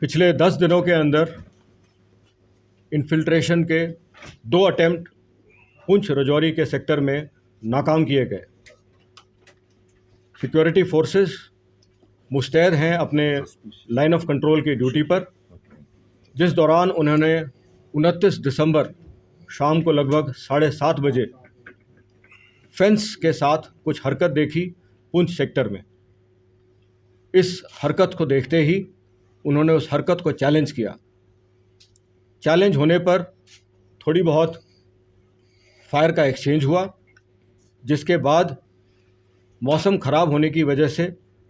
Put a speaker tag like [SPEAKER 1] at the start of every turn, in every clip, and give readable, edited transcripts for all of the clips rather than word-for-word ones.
[SPEAKER 1] पिछले 10 दिनों के अंदर इन्फिल्ट्रेशन के 2 अटेम्प्ट पुंछ राजौरी के सेक्टर में नाकाम किए गए। सिक्योरिटी फोर्सेस मुस्तैद हैं अपने लाइन ऑफ कंट्रोल की ड्यूटी पर, जिस दौरान उन्होंने 29 दिसंबर शाम को लगभग 7:30 बजे फेंस के साथ कुछ हरकत देखी पुंछ सेक्टर में। इस हरकत को देखते ही उन्होंने उस हरकत को चैलेंज किया। चैलेंज होने पर थोड़ी बहुत फायर का एक्सचेंज हुआ, जिसके बाद मौसम ख़राब होने की वजह से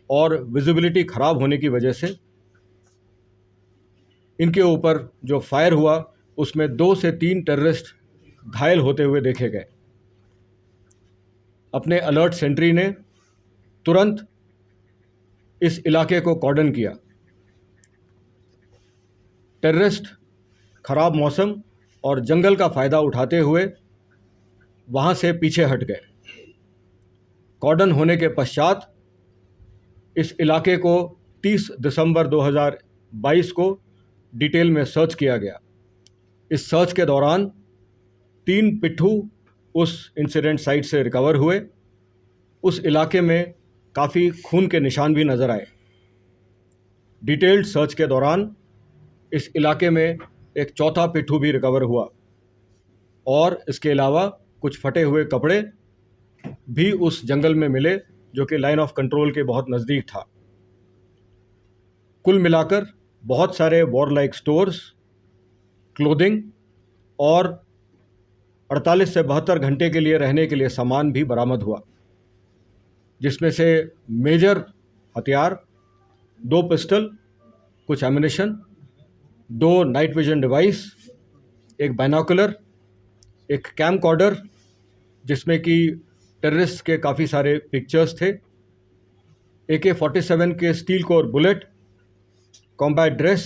[SPEAKER 1] और विजिबिलिटी ख़राब होने की वजह से इनके ऊपर जो फायर हुआ उसमें 2 से 3 टेररिस्ट घायल होते हुए देखे गए। अपने अलर्ट सेंट्री ने तुरंत इस इलाके को कॉर्डन किया। टेररिस्ट खराब मौसम और जंगल का फ़ायदा उठाते हुए वहाँ से पीछे हट गए। कॉर्डन होने के पश्चात इस इलाके को 30 दिसंबर 2022 को डिटेल में सर्च किया गया। इस सर्च के दौरान 3 पिट्ठू उस इंसिडेंट साइट से रिकवर हुए। उस इलाके में काफ़ी खून के निशान भी नज़र आए। डिटेल्ड सर्च के दौरान इस इलाके में एक चौथा पिट्ठू भी रिकवर हुआ और इसके अलावा कुछ फटे हुए कपड़े भी उस जंगल में मिले, जो कि लाइन ऑफ कंट्रोल के बहुत नज़दीक था। कुल मिलाकर बहुत सारे वॉरलाइक स्टोर्स, क्लोथिंग और 48 से 72 घंटे के लिए रहने के लिए सामान भी बरामद हुआ, जिसमें से मेजर हथियार 2 पिस्टल, कुछ एमिनेशन, 2 नाइट विजन डिवाइस, एक बाइनोकुलर, एक कैमकॉर्डर जिसमें कि टेररिस्ट के काफ़ी सारे पिक्चर्स थे, AK-47 के steel core bullet, combat dress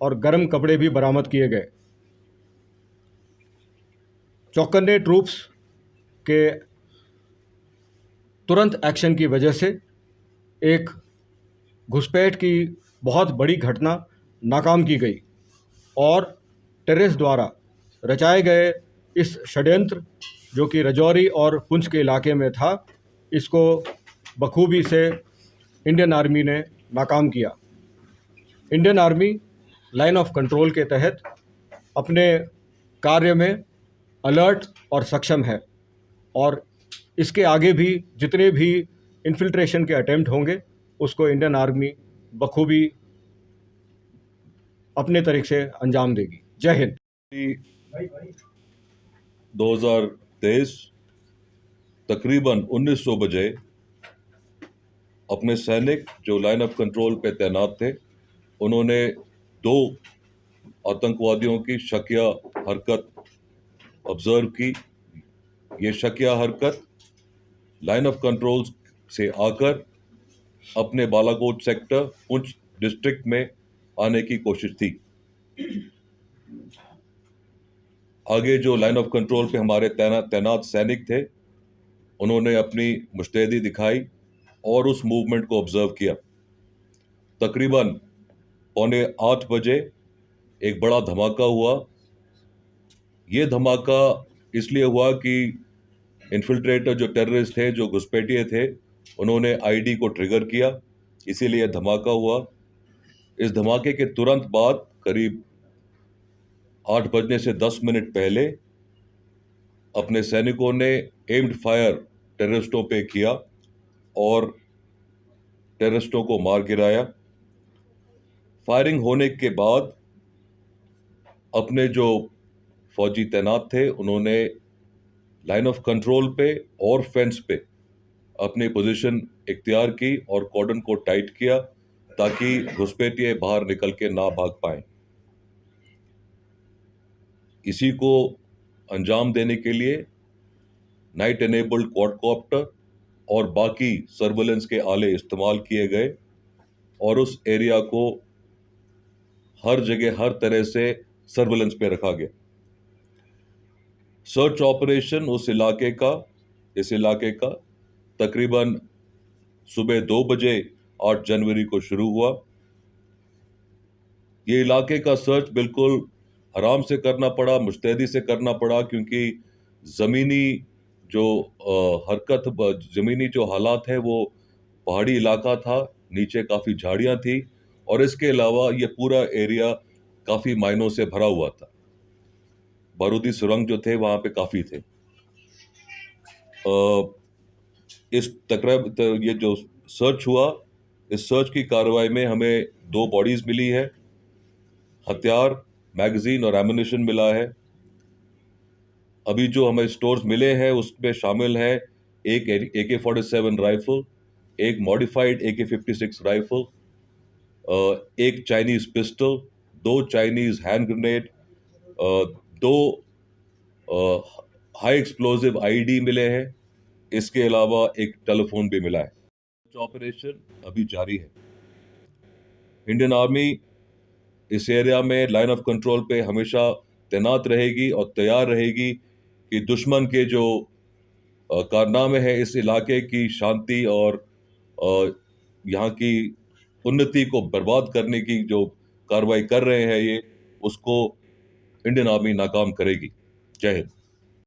[SPEAKER 1] और गर्म कपड़े भी बरामद किए गए। चौकन्ने ट्रूप्स के तुरंत एक्शन की वजह से एक घुसपैठ की बहुत बड़ी घटना नाकाम की गई और टेररिस्ट द्वारा रचाए गए इस षड्यंत्र, जो कि राजौरी और पुंछ के इलाके में था, इसको बखूबी से इंडियन आर्मी ने नाकाम किया। Indian army line of control के तहत अपने कार्य में अलर्ट और सक्षम है और इसके आगे भी जितने भी इन्फिल्ट्रेशन के अटेम्प्ट होंगे उसको इंडियन आर्मी बखूबी अपने तरीके से अंजाम देगी। जय हिंद।
[SPEAKER 2] 2023 तकरीबन 1900 बजे अपने सैनिक जो लाइन ऑफ कंट्रोल पे तैनात थे, उन्होंने 2 आतंकवादियों की शकिया हरकत ऑब्जर्व की। ये शकिया हरकत लाइन ऑफ कंट्रोल से आकर अपने बालाकोट सेक्टर पुंछ डिस्ट्रिक्ट में आने की कोशिश थी। आगे जो लाइन ऑफ कंट्रोल पे हमारे तैनात सैनिक थे, उन्होंने अपनी मुस्तैदी दिखाई और उस मूवमेंट को ऑब्जर्व किया। तकरीबन 7:45 बजे एक बड़ा धमाका हुआ। ये धमाका इसलिए हुआ कि इन्फिल्ट्रेटर जो टेररिस्ट थे, जो घुसपैठिए थे, उन्होंने आईडी को ट्रिगर किया, इसीलिए धमाका हुआ। इस धमाके के तुरंत बाद करीब 8 बजने से 10 मिनट पहले अपने सैनिकों ने एम्ड फायर टेररिस्टों पे किया और टेररिस्टों को मार गिराया। फायरिंग होने के बाद अपने जो फौजी तैनात थे, उन्होंने लाइन ऑफ कंट्रोल पे और फेंस पे अपनी पोजीशन इख्तियार की और कॉर्डन को टाइट किया ताकि घुसपैठिए बाहर निकल के ना भाग पाएं। इसी को अंजाम देने के लिए नाइट एनेबल्ड क्वाडकॉप्टर और बाकी सर्वेलेंस के आले इस्तेमाल किए गए और उस एरिया को हर जगह हर तरह से सर्वेलेंस पे रखा गया। सर्च ऑपरेशन इस इलाके का तकरीबन सुबह 2 बजे 8 जनवरी को शुरू हुआ। ये इलाके का सर्च बिल्कुल आराम से करना पड़ा, मुस्तैदी से करना पड़ा, क्योंकि ज़मीनी जो ज़मीनी जो हालात है वो पहाड़ी इलाका था, नीचे काफ़ी झाड़ियाँ थी और इसके अलावा ये पूरा एरिया काफ़ी माइनों से भरा हुआ था। बारूदी सुरंग जो थे वहाँ पे काफ़ी थे। ये जो सर्च हुआ, इस सर्च की कार्रवाई में हमें 2 बॉडीज़ मिली है, हथियार, मैगज़ीन और एम्युनिशन मिला है। अभी जो हमें स्टोर्स मिले हैं उसमें शामिल है एक AK-47 राइफल, एक मॉडिफाइड AK-56 राइफल, एक Chinese pistol, 2 Chinese hand grenade, 2 high explosive ID मिले हैं। इसके अलावा एक टेलीफोन भी मिला है। ऑपरेशन अभी जारी है। इंडियन आर्मी इस एरिया में लाइन ऑफ कंट्रोल पे हमेशा तैनात रहेगी और तैयार रहेगी कि दुश्मन के जो कारनामे हैं इस इलाके की शांति और अ, यहाँ की उन्नति को बर्बाद करने की जो कार्रवाई कर रहे हैं ये, उसको इंडियन आर्मी नाकाम करेगी। जय हिंद।